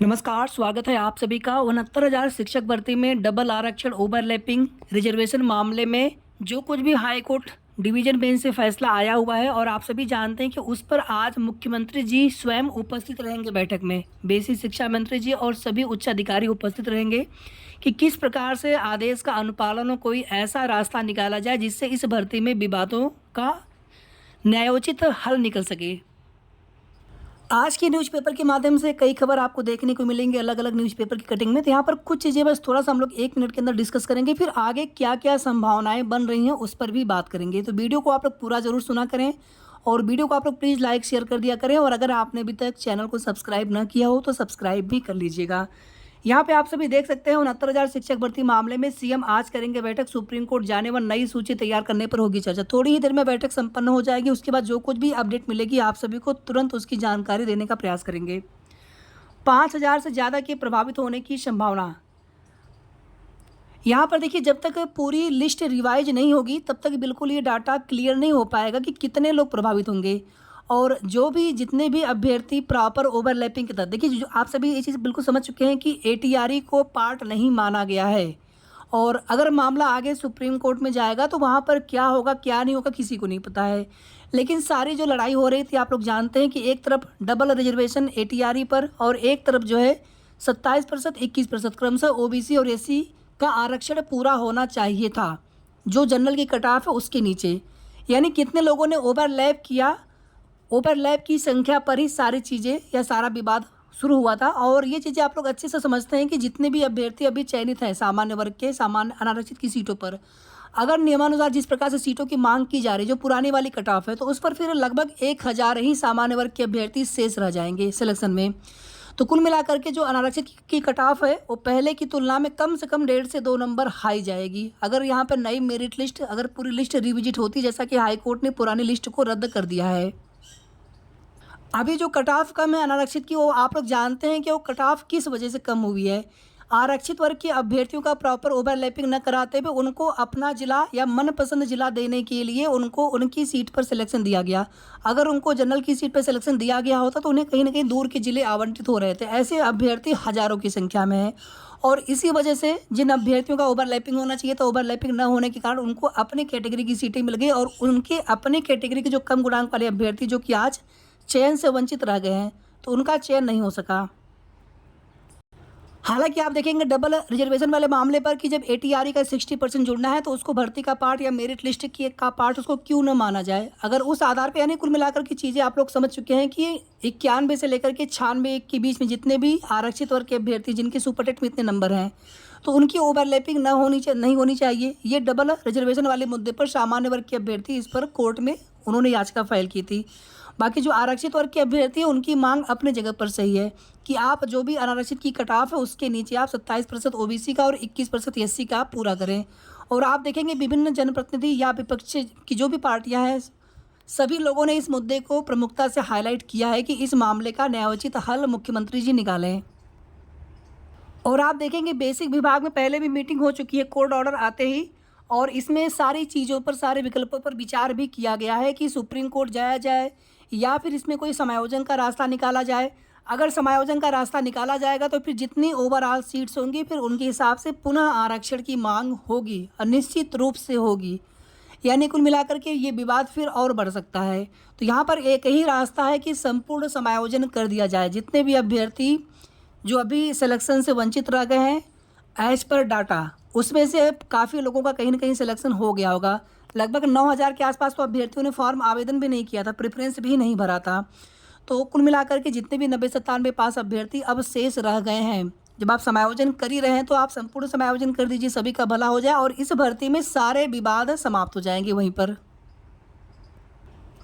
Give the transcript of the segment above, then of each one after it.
नमस्कार, स्वागत है आप सभी का। 69,000 शिक्षक भर्ती में डबल आरक्षण ओवरलैपिंग रिजर्वेशन मामले में जो कुछ भी हाई कोर्ट डिवीजन बेंच से फैसला आया हुआ है और आप सभी जानते हैं कि उस पर आज मुख्यमंत्री जी स्वयं उपस्थित रहेंगे बैठक में। बेसिक शिक्षा मंत्री जी और सभी उच्च अधिकारी उपस्थित रहेंगे कि किस प्रकार से आदेश का अनुपालन और कोई ऐसा रास्ता निकाला जाए जिससे इस भर्ती में विवादों का न्यायोचित हल निकल सके। आज के न्यूज़पेपर के माध्यम से कई खबर आपको देखने को मिलेंगे अलग अलग न्यूज़पेपर की कटिंग में। तो यहाँ पर कुछ चीज़ें बस थोड़ा सा हम लोग 1 मिनट के अंदर डिस्कस करेंगे, फिर आगे क्या क्या संभावनाएं बन रही हैं उस पर भी बात करेंगे। तो वीडियो को आप लोग पूरा ज़रूर सुना करें और वीडियो को आप लोग प्लीज़ लाइक शेयर कर दिया करें, और अगर आपने अभी तक चैनल को सब्सक्राइब ना किया हो तो सब्सक्राइब भी कर लीजिएगा। यहाँ पे आप सभी देख सकते हैं 69,000 शिक्षक भर्ती मामले में सीएम आज करेंगे बैठक। सुप्रीम कोर्ट जाने व नई सूची तैयार करने पर होगी चर्चा। थोड़ी ही देर में बैठक संपन्न हो जाएगी। उसके बाद जो कुछ भी अपडेट मिलेगी आप सभी को तुरंत उसकी जानकारी देने का प्रयास करेंगे। 5,000 से ज़्यादा के प्रभावित होने की संभावना। यहाँ पर देखिए, जब तक पूरी लिस्ट रिवाइज नहीं होगी तब तक बिल्कुल ये डाटा क्लियर नहीं हो पाएगा कि कितने लोग प्रभावित होंगे। और जो भी जितने भी अभ्यर्थी प्रॉपर ओवरलैपिंग के तहत, देखिए जो आप सभी ये चीज़ बिल्कुल समझ चुके हैं कि एटीआरई को पार्ट नहीं माना गया है, और अगर मामला आगे सुप्रीम कोर्ट में जाएगा तो वहाँ पर क्या होगा क्या नहीं होगा किसी को नहीं पता है। लेकिन सारी जो लड़ाई हो रही थी आप लोग जानते हैं कि एक तरफ डबल रिजर्वेशन एटीआरई पर और एक तरफ जो है 27% 21% क्रमशः ओबीसी और एससी का आरक्षण पूरा होना चाहिए था, जो जनरल की कट ऑफ है उसके नीचे। यानी कितने लोगों ने ओवरलैप किया, ओवरलैप की संख्या पर ही सारी चीज़ें या सारा विवाद शुरू हुआ था। और ये चीज़ें आप लोग अच्छे से समझते हैं कि जितने भी अभ्यर्थी अभी चयनित हैं सामान्य वर्ग के सामान्य अनारक्षित की सीटों पर, अगर नियमानुसार जिस प्रकार से सीटों की मांग की जा रही है जो पुरानी वाली कट ऑफ है, तो उस पर फिर लगभग 1,000 ही सामान्य वर्ग के अभ्यर्थी शेष रह जाएंगे सिलेक्शन में। तो कुल मिलाकर के जो अनारक्षित की कट ऑफ है वो पहले की तुलना में कम से कम 1.5 से 2 नंबर हाई जाएगी। अगर यहाँ पर नई मेरिट लिस्ट, अगर पूरी लिस्ट रिविजिट होती, जैसा कि हाईकोर्ट ने पुरानी लिस्ट को रद्द कर दिया है। अभी जो कट ऑफ कम है अनारक्षित की, वो आप लोग जानते हैं कि वो कट ऑफ किस वजह से कम हुई है। आरक्षित वर्ग के अभ्यर्थियों का प्रॉपर ओवरलैपिंग न कराते हुए उनको अपना जिला या मनपसंद जिला देने के लिए उनको उनकी सीट पर सिलेक्शन दिया गया। अगर उनको जनरल की सीट पर सिलेक्शन दिया गया होता तो उन्हें कहीं ना कहीं दूर के जिले आवंटित हो रहे थे। ऐसे अभ्यर्थी हज़ारों की संख्या में हैं, और इसी वजह से जिन अभ्यर्थियों का ओवरलैपिंग होना चाहिए था, ओवरलैपिंग न होने के कारण उनको अपने कैटेगरी की सीटें मिल गई, और उनके अपने कैटेगरी के जो कम गुणांक वाले अभ्यर्थी जो कि आज चयन से वंचित रह गए हैं, तो उनका चयन नहीं हो सका। हालांकि आप देखेंगे डबल रिजर्वेशन वाले मामले पर कि जब एटीआरई का 60% जुड़ना है तो उसको भर्ती का पार्ट या मेरिट लिस्ट की का पार्ट उसको क्यों न माना जाए। अगर उस आधार पर, यानी कुल मिलाकर की चीज़ें आप लोग समझ चुके हैं कि 91 से लेकर के 96 के बीच में जितने भी आरक्षित वर्ग के अभ्यर्थी जिनके सुपरटेट में इतने नंबर हैं, तो उनकी ओवरलैपिंग नहीं होनी चाहिए। ये डबल रिजर्वेशन वाले मुद्दे पर सामान्य वर्ग के अभ्यर्थी इस पर कोर्ट में उन्होंने याचिका फाइल की थी। बाकी जो आरक्षित वर्ग के अभ्यर्थी हैं उनकी मांग अपने जगह पर सही है कि आप जो भी अनारक्षित की कट ऑफ है उसके नीचे आप 27% ओबीसी का और 21% एससी का पूरा करें। और आप देखेंगे विभिन्न जनप्रतिनिधि या विपक्ष की जो भी पार्टियां हैं, सभी लोगों ने इस मुद्दे को प्रमुखता से हाईलाइट किया है कि इस मामले का न्यायोचित हल मुख्यमंत्री जी निकालें। और आप देखेंगे बेसिक विभाग में पहले भी मीटिंग हो चुकी है कोर्ट ऑर्डर आते ही, और इसमें सारी चीज़ों पर, सारे विकल्पों पर विचार भी किया गया है कि सुप्रीम कोर्ट जाया जाए या फिर इसमें कोई समायोजन का रास्ता निकाला जाए। अगर समायोजन का रास्ता निकाला जाएगा तो फिर जितनी ओवरऑल सीट्स होंगी फिर उनके हिसाब से पुनः आरक्षण की मांग होगी, और निश्चित रूप से होगी। यानी कुल मिलाकर के ये विवाद फिर और बढ़ सकता है। तो यहाँ पर एक ही रास्ता है कि संपूर्ण समायोजन कर दिया जाए। जितने भी अभ्यर्थी जो अभी सिलेक्शन से वंचित रह गए हैं, एज पर डाटा उसमें से काफ़ी लोगों का कहीं ना कहीं सिलेक्शन हो गया होगा। लगभग 9,000 के आसपास तो अभ्यर्थियों ने फॉर्म आवेदन भी नहीं किया था, प्रेफरेंस भी नहीं भरा था। तो कुल मिलाकर के जितने भी 90-97 पास अभ्यर्थी अब शेष रह गए हैं। जब आप समायोजन कर ही रहे हैं तो आप संपूर्ण समायोजन कर दीजिए, सभी का भला हो जाए, और इस भर्ती में सारे विवाद समाप्त हो जाएंगे। वहीं पर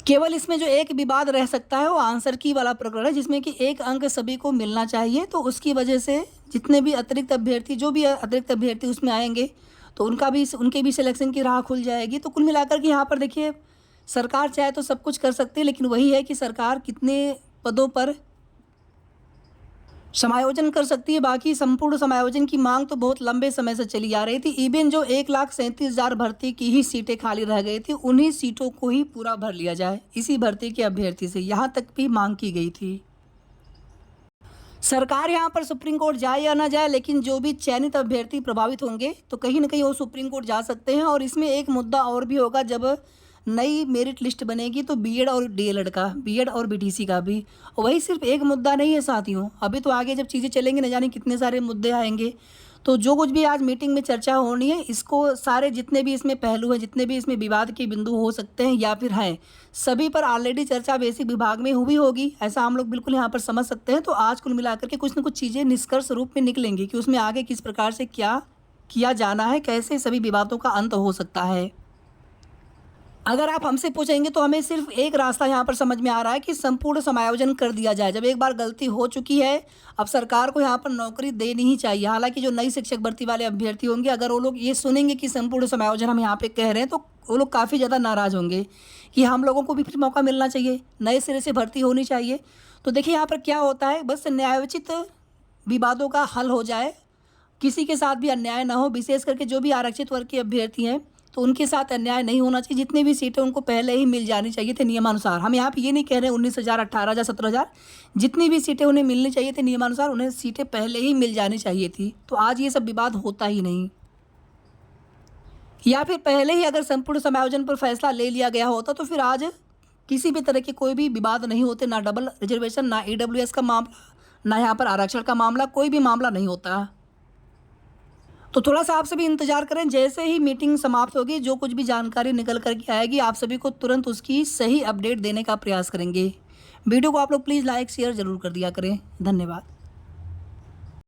केवल इसमें जो एक विवाद रह सकता है वो आंसर की वाला प्रकरण है, जिसमें कि एक अंक सभी को मिलना चाहिए। तो उसकी वजह से जितने भी अतिरिक्त अभ्यर्थी, जो भी अतिरिक्त अभ्यर्थी उसमें आएंगे, तो उनके भी सिलेक्शन की राह खुल जाएगी। तो कुल मिलाकर के यहाँ पर देखिए, सरकार चाहे तो सब कुछ कर सकती है, लेकिन वही है कि सरकार कितने पदों पर समायोजन कर सकती है। बाकी संपूर्ण समायोजन की मांग तो बहुत लंबे समय से चली आ रही थी। इवन जो 1,37,000 भर्ती की ही सीटें खाली रह गई थी, उन्हीं सीटों को ही पूरा भर लिया जाए इसी भर्ती के अभ्यर्थी से, यहाँ तक भी मांग की गई थी। सरकार यहाँ पर सुप्रीम कोर्ट जाए या ना जाए, लेकिन जो भी चयनित अभ्यर्थी प्रभावित होंगे तो कहीं न कहीं वो सुप्रीम कोर्ट जा सकते हैं। और इसमें एक मुद्दा और भी होगा, जब नई मेरिट लिस्ट बनेगी तो बीएड और डीएलएड का, बीएड और बीटीसी का भी। और वही सिर्फ एक मुद्दा नहीं है साथियों, अभी तो आगे जब चीज़ें चलेंगी न जाने कितने सारे मुद्दे आएंगे। तो जो कुछ भी आज मीटिंग में चर्चा होनी है, इसको सारे जितने भी इसमें पहलू हैं, जितने भी इसमें विवाद के बिंदु हो सकते हैं या फिर हैं, सभी पर ऑलरेडी चर्चा बेसिक विभाग में हुई होगी, ऐसा हम लोग बिल्कुल यहाँ पर समझ सकते हैं। तो आज कुल मिलाकर के कुछ न कुछ चीज़ें निष्कर्ष रूप में निकलेंगी कि उसमें आगे किस प्रकार से क्या किया जाना है, कैसे सभी विवादों का अंत हो सकता है। अगर आप हमसे पूछेंगे तो हमें सिर्फ एक रास्ता यहाँ पर समझ में आ रहा है कि संपूर्ण समायोजन कर दिया जाए। जब एक बार गलती हो चुकी है, अब सरकार को यहाँ पर नौकरी देनी ही चाहिए। हालांकि जो नई शिक्षक भर्ती वाले अभ्यर्थी होंगे, अगर वो लोग ये सुनेंगे कि संपूर्ण समायोजन हम यहाँ पे कह रहे हैं, तो वो लोग काफ़ी ज़्यादा नाराज़ होंगे कि हम लोगों को भी फिर मौका मिलना चाहिए, नए सिरे से भर्ती होनी चाहिए। तो देखिए यहाँ पर क्या होता है, बस न्यायोचित विवादों का हल हो जाए, किसी के साथ भी अन्याय ना हो। विशेष करके जो भी आरक्षित वर्ग के अभ्यर्थी हैं, तो उनके साथ अन्याय नहीं होना चाहिए। जितनी भी सीटें उनको पहले ही मिल जानी चाहिए थे नियमानुसार। हम यहाँ पे ये नहीं कह रहे 19,000, 18,000, 17,000, जितनी भी सीटें उन्हें मिलनी चाहिए थी नियमानुसार, उन्हें सीटें पहले ही मिल जानी चाहिए थी। तो आज ये सब विवाद होता ही नहीं। या फिर पहले ही अगर संपूर्ण समायोजन पर फैसला ले लिया गया होता तो फिर आज किसी भी तरह के कोई भी विवाद नहीं होते, ना डबल रिजर्वेशन, ना ईडब्ल्यूएस का मामला, ना यहाँ पर आरक्षण का मामला, कोई भी मामला नहीं होता। तो थोड़ा सा आप सभी इंतजार करें, जैसे ही मीटिंग समाप्त होगी, जो कुछ भी जानकारी निकल कर के आएगी, आप सभी को तुरंत उसकी सही अपडेट देने का प्रयास करेंगे। वीडियो को आप लोग प्लीज़ लाइक शेयर ज़रूर कर दिया करें। धन्यवाद।